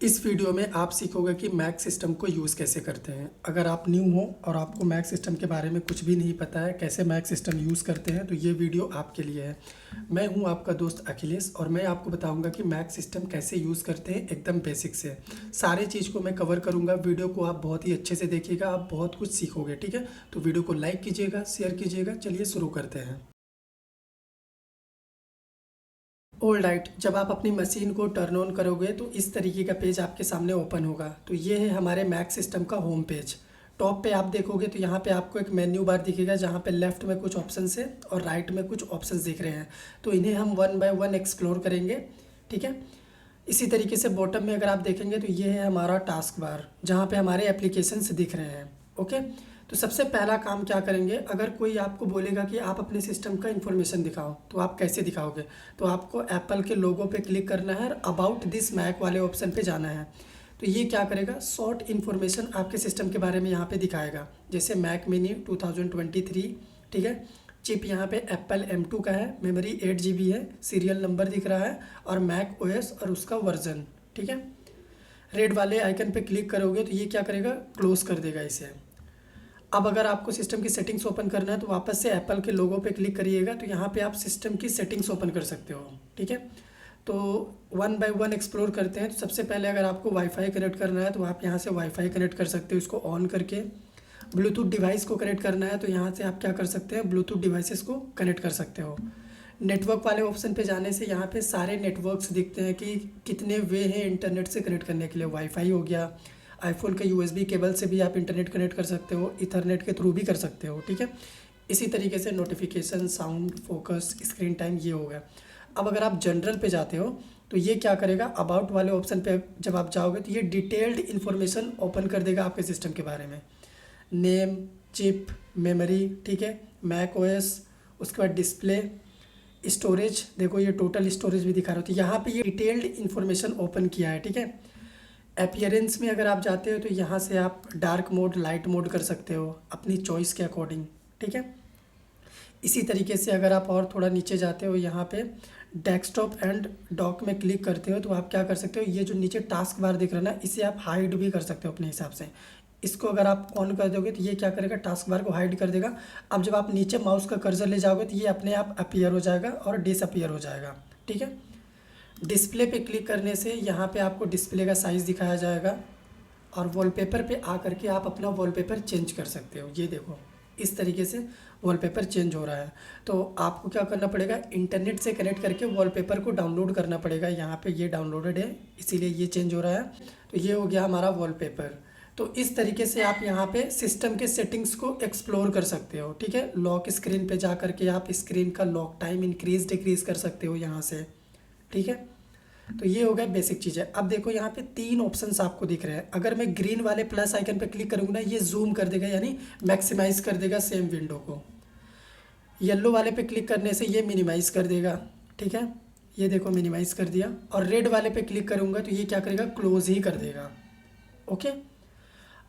इस वीडियो में आप सीखोगे कि मैक सिस्टम को यूज़ कैसे करते हैं। अगर आप न्यू हो और आपको मैक सिस्टम के बारे में कुछ भी नहीं पता है, कैसे मैक सिस्टम यूज़ करते हैं, तो ये वीडियो आपके लिए है। मैं हूं आपका दोस्त अखिलेश और मैं आपको बताऊंगा कि मैक सिस्टम कैसे यूज़ करते हैं एकदम बेसिक से। सारी चीज़ को मैं कवर करूंगा। वीडियो को आप बहुत ही अच्छे से देखिएगा, आप बहुत कुछ सीखोगे। ठीक है, तो वीडियो को लाइक कीजिएगा, शेयर कीजिएगा। चलिए शुरू करते हैं। ऑल राइट, जब आप अपनी मशीन को टर्न ऑन करोगे तो इस तरीके का पेज आपके सामने ओपन होगा। तो ये है हमारे मैक सिस्टम का होम पेज। टॉप पे आप देखोगे तो यहाँ पे आपको एक मेन्यू बार दिखेगा, जहाँ पे लेफ्ट में कुछ ऑप्शंस है और राइट में कुछ ऑप्शंस दिख रहे हैं। तो इन्हें हम वन बाय वन एक्सप्लोर करेंगे। ठीक है, इसी तरीके से बॉटम में अगर आप देखेंगे तो ये है हमारा टास्क बार, जहाँ पे हमारे एप्लीकेशंस दिख रहे हैं। ओके, तो सबसे पहला काम क्या करेंगे, अगर कोई आपको बोलेगा कि आप अपने सिस्टम का इन्फॉर्मेशन दिखाओ तो आप कैसे दिखाओगे। तो आपको एप्पल के लोगो पे क्लिक करना है और अबाउट दिस मैक वाले ऑप्शन पे जाना है। तो ये क्या करेगा, शॉर्ट इन्फॉर्मेशन आपके सिस्टम के बारे में यहाँ पे दिखाएगा। जैसे मैक मिनी 2023, ठीक है, चिप यहाँ पे एप्पल M2 का है, मेमोरी 8 GB है, सीरियल नंबर दिख रहा है और मैक OS और उसका वर्जन। ठीक है, रेड वाले आइकन पे क्लिक करोगे तो ये क्या करेगा, क्लोज कर देगा इसे। अब अगर आपको सिस्टम की सेटिंग्स ओपन करना है तो वापस से एप्पल के लोगो पे क्लिक करिएगा, तो यहाँ पे आप सिस्टम की सेटिंग्स ओपन कर सकते हो। ठीक है, तो वन बाय वन एक्सप्लोर करते हैं। तो सबसे पहले अगर आपको वाईफाई कनेक्ट करना है तो आप यहाँ से वाईफाई कनेक्ट कर सकते हो, इसको ऑन करके। ब्लूटूथ डिवाइस को कनेक्ट करना है तो यहाँ से आप क्या कर सकते हैं, ब्लूटूथ डिवाइसेस को कनेक्ट कर सकते हो। नेटवर्क वाले ऑप्शन पे जाने से यहाँ पे सारे नेटवर्क्स दिखते हैं कि कितने वे हैं इंटरनेट से कनेक्ट करने के लिए। वाईफाई हो गया, आईफोन के USB केबल से भी आप इंटरनेट कनेक्ट कर सकते हो, इथरनेट के थ्रू भी कर सकते हो। ठीक है, इसी तरीके से notification, sound, focus, screen time, ये हो गया। अब अगर आप जनरल पे जाते हो तो ये क्या करेगा, अबाउट वाले ऑप्शन पे जब आप जाओगे तो ये डिटेल्ड इन्फॉर्मेशन ओपन कर देगा आपके सिस्टम के बारे में। नेम, चिप, मेमोरी, ठीक है, मैक OS, उसके बाद डिस्प्ले, स्टोरेज, देखो ये टोटल स्टोरेज भी दिखा रहा है। तो यहाँ पे ये डिटेल्ड इन्फॉर्मेशन ओपन किया है। ठीक है, अपीयरेंस में अगर आप जाते हो तो यहाँ से आप डार्क मोड, लाइट मोड कर सकते हो अपनी चॉइस के अकॉर्डिंग। ठीक है, इसी तरीके से अगर आप और थोड़ा नीचे जाते हो, यहाँ पे डेस्कटॉप एंड डॉक में क्लिक करते हो तो आप क्या कर सकते हो, ये जो नीचे टास्क बार दिख रहा है ना, इसे आप हाइड भी कर सकते हो अपने हिसाब से। इसको अगर आप ऑन कर दोगे तो ये क्या करेगा, टास्क बार को हाइड कर देगा। अब जब आप नीचे माउस का कर्सर ले जाओगे तो ये अपने आप अपीयर हो जाएगा और डिसअपीयर हो जाएगा। ठीक है, डिस्प्ले पे क्लिक करने से यहाँ पे आपको डिस्प्ले का साइज़ दिखाया जाएगा और वॉलपेपर पे आकर के आप अपना वॉलपेपर चेंज कर सकते हो। ये देखो इस तरीके से वॉलपेपर चेंज हो रहा है। तो आपको क्या करना पड़ेगा, इंटरनेट से कनेक्ट करके वॉलपेपर को डाउनलोड करना पड़ेगा। यहाँ पे ये डाउनलोडेड है, इसीलिए ये चेंज हो रहा है। तो ये हो गया हमारा वॉलपेपर। तो इस तरीके से आप यहाँ पे सिस्टम के सेटिंग्स को एक्सप्लोर कर सकते हो। ठीक है, लॉक स्क्रीन पे जा करके आप स्क्रीन का लॉक टाइम इंक्रीज डिक्रीज कर सकते हो यहाँ से। ठीक है, तो ये हो गया बेसिक चीज़ है। अब देखो यहाँ पे तीन ऑप्शंस आपको दिख रहे हैं। अगर मैं ग्रीन वाले प्लस आइकन पे क्लिक करूँगा ना, ये जूम कर देगा, यानी मैक्सिमाइज कर देगा सेम विंडो को। येलो वाले पे क्लिक करने से ये मिनिमाइज कर देगा। ठीक है, ये देखो मिनिमाइज कर दिया। और रेड वाले पे क्लिक करूँगा तो ये क्या करेगा, क्लोज ही कर देगा। ओके,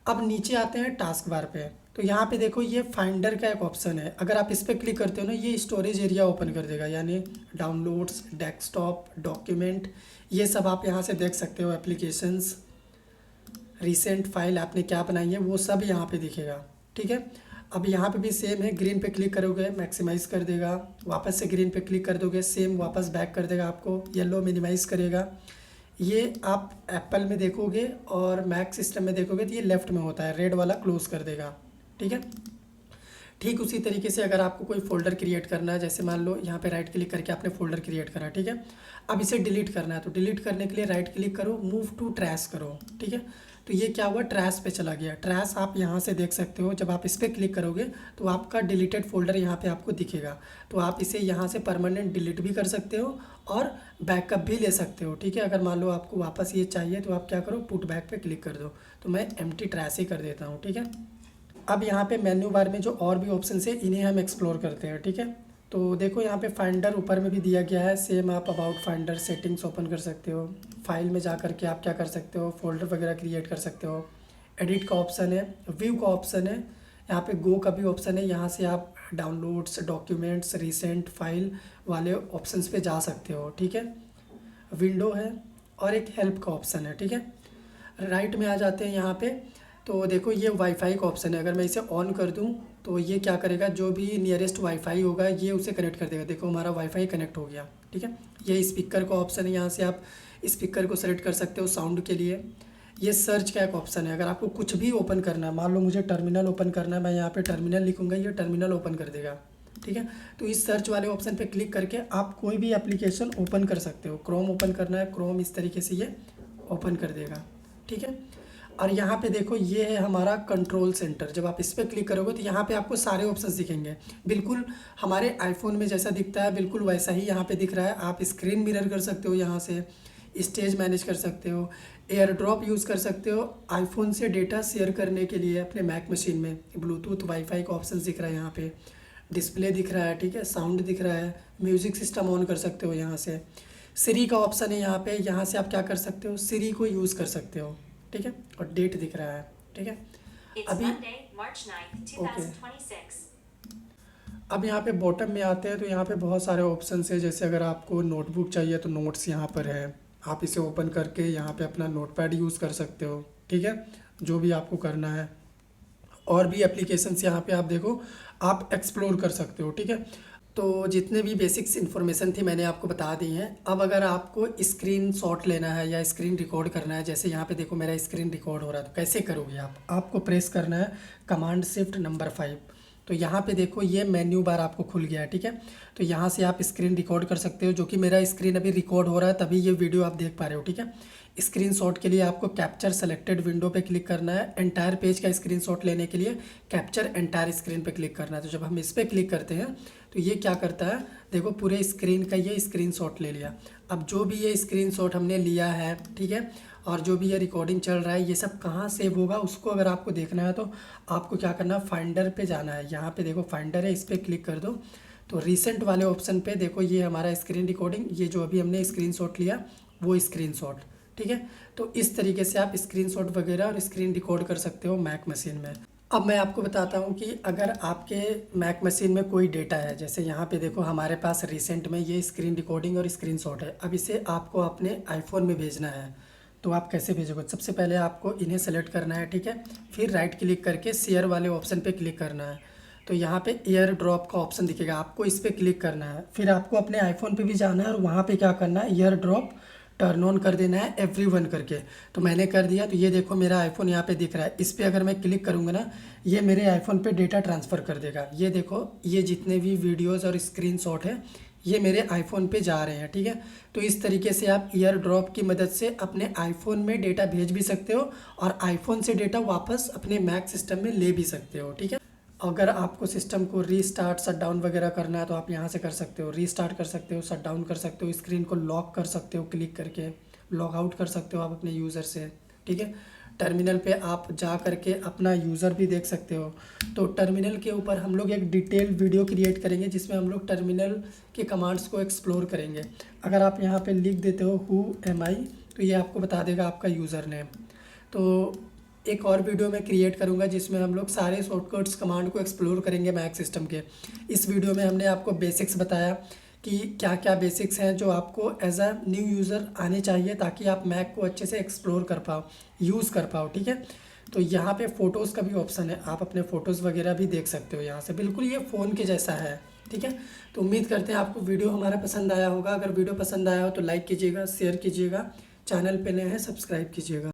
अब नीचे आते हैं टास्क बार पे। तो यहाँ पे देखो ये फाइंडर का एक ऑप्शन है, अगर आप इस पर क्लिक करते हो ना, ये स्टोरेज एरिया ओपन कर देगा, यानी डाउनलोड्स, डेस्कटॉप, डॉक्यूमेंट, ये सब आप यहाँ से देख सकते हो। एप्लीकेशंस, रिसेंट फाइल आपने क्या बनाई है वो सब यहाँ पे दिखेगा। ठीक है, अब यहाँ पे भी सेम है, ग्रीन पे क्लिक करोगे मैक्सिमाइज़ कर देगा, वापस से ग्रीन पे क्लिक कर दोगे सेम वापस बैक कर देगा आपको, येलो मिनिमाइज़ करेगा। ये आप एप्पल में देखोगे और मैक सिस्टम में देखोगे तो ये लेफ़्ट में होता है, रेड वाला क्लोज कर देगा। ठीक है, ठीक उसी तरीके से अगर आपको कोई फ़ोल्डर क्रिएट करना है, जैसे मान लो यहाँ पे राइट क्लिक करके आपने फ़ोल्डर क्रिएट करा। ठीक है, अब इसे डिलीट करना है तो डिलीट करने के लिए राइट क्लिक करो, मूव टू ट्रैश करो। ठीक है, तो ये क्या हुआ, ट्रैश पे चला गया। ट्रैश आप यहाँ से देख सकते हो, जब आप इस पर क्लिक करोगे तो आपका डिलीटेड फोल्डर यहाँ पे आपको दिखेगा। तो आप इसे यहाँ से परमानेंट डिलीट भी कर सकते हो और बैकअप भी ले सकते हो। ठीक है, अगर मान लो आपको वापस ये चाहिए तो आप क्या करो, पुट बैक पे क्लिक कर दो। तो मैं एम्प्टी ट्रैश ही कर देता हूँ। ठीक है, अब यहाँ पे मेन्यू बार में जो और भी ऑप्शन है इन्हें हम एक्सप्लोर करते हैं। ठीक है, तो देखो यहाँ पे फाइंडर ऊपर में भी दिया गया है, सेम आप अबाउट फाइंडर सेटिंग्स ओपन कर सकते हो। फाइल में जा करके आप क्या कर सकते हो, फोल्डर वगैरह क्रिएट कर सकते हो। एडिट का ऑप्शन है, व्यू का ऑप्शन है, यहाँ पे गो का भी ऑप्शन है, यहाँ से आप डाउनलोड्स, डॉक्यूमेंट्स, रिसेंट फाइल वाले ऑप्शंस पे जा सकते हो। ठीक है, विंडो है, और एक हेल्प का ऑप्शन है, ठीक है। राइट में आ जाते हैं यहाँ पे, तो देखो ये वाईफाई का ऑप्शन है। अगर मैं इसे ऑन कर दूँ तो ये क्या करेगा, जो भी नियरेस्ट वाईफाई होगा ये उसे कनेक्ट कर देगा। देखो हमारा वाईफाई कनेक्ट हो गया, ठीक है। ये स्पीकर का ऑप्शन है, यहाँ से आप स्पीकर को सेलेक्ट कर सकते हो साउंड के लिए। ये सर्च का एक ऑप्शन है, अगर आपको कुछ भी ओपन करना है, मान लो मुझे टर्मिनल ओपन करना है, मैं यहाँ पे टर्मिनल लिखूँगा, ये टर्मिनल ओपन कर देगा, ठीक है। तो इस सर्च वाले ऑप्शन पे क्लिक करके आप कोई भी एप्लीकेशन ओपन कर सकते हो। क्रोम ओपन करना है, क्रोम इस तरीके से ये ओपन कर देगा, ठीक है। और यहाँ पे देखो ये है हमारा कंट्रोल सेंटर। जब आप इस पर क्लिक करोगे तो यहाँ पे आपको सारे ऑप्शंस दिखेंगे, बिल्कुल हमारे आईफोन में जैसा दिखता है बिल्कुल वैसा ही यहाँ पे दिख रहा है। आप स्क्रीन मिरर कर सकते हो, यहाँ से स्टेज मैनेज कर सकते हो, एयर ड्रॉप यूज़ कर सकते हो आईफोन से डेटा शेयर करने के लिए अपने मैक मशीन में। ब्लूटूथ वाईफाई का ऑप्शन दिख रहा है यहाँ पे, डिस्प्ले दिख रहा है, ठीक है, साउंड दिख रहा है, म्यूज़िक सिस्टम ऑन कर सकते हो यहाँ से। सिरी का ऑप्शन है यहाँ पे, यहाँ से आप क्या कर सकते हो, सिरी को यूज़ कर सकते हो, ठीक है। और डेट दिख रहा है, ठीक है। अभी ओके, अब यहाँ पे बॉटम में आते हैं तो यहाँ पे बहुत सारे ऑप्शन है। जैसे अगर आपको नोटबुक चाहिए तो नोट्स यहाँ पर है, आप इसे ओपन करके यहाँ पे अपना नोटपैड यूज़ कर सकते हो, ठीक है, जो भी आपको करना है। और भी एप्लीकेशंस यहाँ पे आप देखो, आप एक्सप्लोर कर सकते हो, ठीक है। तो जितने भी बेसिक्स इन्फॉर्मेशन थी मैंने आपको बता दी हैं। अब अगर आपको स्क्रीन शॉट लेना है या स्क्रीन रिकॉर्ड करना है, जैसे यहाँ पे देखो मेरा स्क्रीन रिकॉर्ड हो रहा है, तो कैसे करोगे आप, आपको प्रेस करना है कमांड शिफ्ट नंबर 5। तो यहाँ पे देखो ये मेन्यू बार आपको खुल गया है, ठीक है। तो यहाँ से आप स्क्रीन रिकॉर्ड कर सकते हो, जो कि मेरा स्क्रीन अभी रिकॉर्ड हो रहा है तभी ये वीडियो आप देख पा रहे हो, ठीक है। स्क्रीनशॉट के लिए आपको कैप्चर सेलेक्टेड विंडो पे क्लिक करना है। एंटायर पेज का स्क्रीनशॉट लेने के लिए कैप्चर एंटायर स्क्रीन पे क्लिक करना है। तो जब हम इस पर क्लिक करते हैं तो ये क्या करता है, देखो पूरे स्क्रीन का ये स्क्रीनशॉट ले लिया। अब जो भी ये स्क्रीनशॉट हमने लिया है, ठीक है, और जो भी ये रिकॉर्डिंग चल रहा है ये सब कहाँ सेव होगा उसको अगर आपको देखना है तो आपको क्या करना है, फाइंडर पे जाना है। यहाँ पे देखो फाइंडर है, इस पर क्लिक कर दो तो रिसेंट वाले ऑप्शन पे देखो ये हमारा स्क्रीन रिकॉर्डिंग, ये जो अभी हमने स्क्रीनशॉट लिया वो स्क्रीनशॉट, ठीक है। तो इस तरीके से आप स्क्रीनशॉट वगैरह और स्क्रीन रिकॉर्ड कर सकते हो मैक मशीन में। अब मैं आपको बताता हूँ कि अगर आपके मैक मशीन में कोई डेटा है, जैसे यहाँ पे देखो हमारे पास रिसेंट में ये स्क्रीन रिकॉर्डिंग और स्क्रीनशॉट है। अब इसे आपको अपने आईफोन में भेजना है, तो आप कैसे भेजोगे, सबसे पहले आपको इन्हें सेलेक्ट करना है, ठीक है। फिर राइट क्लिक करके शेयर वाले ऑप्शन पे क्लिक करना है। तो यहाँ पे एयर ड्रॉप का ऑप्शन दिखेगा, आपको इस पर क्लिक करना है। फिर आपको अपने आईफोन पे भी जाना है और वहाँ पे क्या करना है, एयर ड्रॉप टर्न ऑन कर देना है एवरीवन करके। तो मैंने कर दिया, तो ये देखो मेरा आईफोन यहाँ पे दिख रहा है। इस पर अगर मैं क्लिक करूँगा ना, ये मेरे आईफोन पे डेटा ट्रांसफ़र कर देगा। ये देखो ये जितने भी वीडियोज़ और स्क्रीनशॉट है ये मेरे आईफोन पे जा रहे हैं, ठीक है। तो इस तरीके से आप ईयर ड्रॉप की मदद से अपने आईफोन में डेटा भेज भी सकते हो और आईफोन से डेटा वापस अपने मैक सिस्टम में ले भी सकते हो, ठीक है। अगर आपको सिस्टम को रीस्टार्ट शट डाउन वगैरह करना है तो आप यहाँ से कर सकते हो, रीस्टार्ट कर सकते हो, शट डाउन कर सकते हो, स्क्रीन को लॉक कर सकते हो क्लिक करके, लॉग आउट कर सकते हो आप अपने यूज़र से, ठीक है। टर्मिनल पे आप जा करके अपना यूज़र भी देख सकते हो। तो टर्मिनल के ऊपर हम लोग एक डिटेल वीडियो क्रिएट करेंगे जिसमें हम लोग टर्मिनल के कमांड्स को एक्सप्लोर करेंगे। अगर आप यहाँ पे लिख देते हो हु एम आई, तो ये आपको बता देगा आपका यूज़र नेम। तो एक और वीडियो मैं क्रिएट करूंगा जिसमें हम लोग सारे शॉर्टकट्स कमांड को एक्सप्लोर करेंगे मैक सिस्टम के। इस वीडियो में हमने आपको बेसिक्स बताया कि क्या क्या बेसिक्स हैं जो आपको एज अ न्यू यूज़र आने चाहिए ताकि आप मैक को अच्छे से एक्सप्लोर कर पाओ, यूज़ कर पाओ, ठीक है। तो यहाँ पे फ़ोटोज़ का भी ऑप्शन है, आप अपने फ़ोटोज़ वगैरह भी देख सकते हो यहाँ से, बिल्कुल ये फ़ोन के जैसा है, ठीक है। तो उम्मीद करते हैं आपको वीडियो हमारा पसंद आया होगा। अगर वीडियो पसंद आया हो तो लाइक कीजिएगा, शेयर कीजिएगा, चैनल पे नए हैं सब्सक्राइब कीजिएगा।